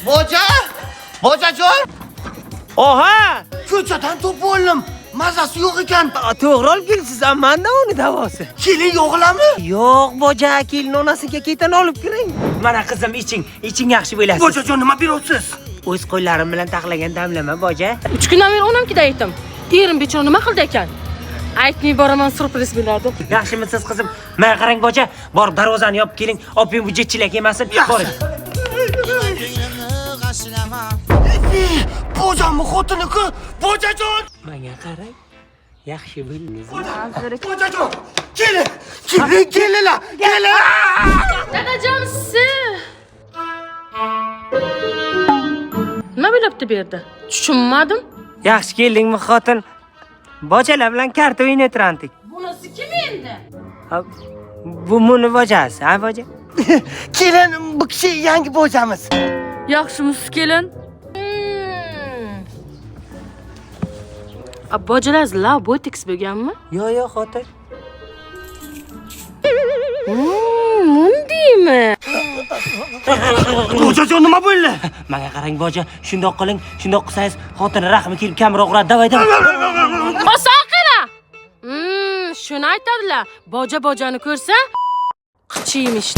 Bojajon! Oha! Ko'chadan topib oldim. Mazasi yo'q ekan. To'g'ri olib kelsiz, amanda uni davosi. Keling yo'qlami? Yo'q, boja, kelin onasiga ketin olib kiring. Mana qizim, iching yaxshi bo'lasiz. Bojajon, nima berasiz? O'z qo'llarim bilan taxlagan damlama, boja. 3 kundan beri onamkida aytdim. Erim bechora nima qildi ekan? Aytmay boraman, surpriz bo'lardi. Yaxshimisiz qizim? Mana qarang, boja, borib darvozani yopib keling. Oping bu jetchilar kelmasin. Boring. Bojamni xotini-ku, Bojajon! Menga qarang. Yaxshi bo'ldingiz. Bojajon! Kelinglar! Dadajon, siz nima bo'libdi bu yerda? Tushunmadim. Yaxshi keldingmi, xotin? Bojalar bilan karta o'ynaytirandik. Bunisi kim endi? Bu muni bojasi, ha, boja? Kelin, bu kishi yangi bojamiz. Yaxshimisiz kelin? Bojalar la botox bo'lganmi? Yo'q, xotin. Mundimi? Bojajon, nima bo'ldi? Menga qarang, boja, shundoq qiling, shundoq qilsangiz, xotini rahmi kelib kamroq uradi. Davay. Oson qila. Shuni aytadilar. Bojani ko'rsa, qichiymish.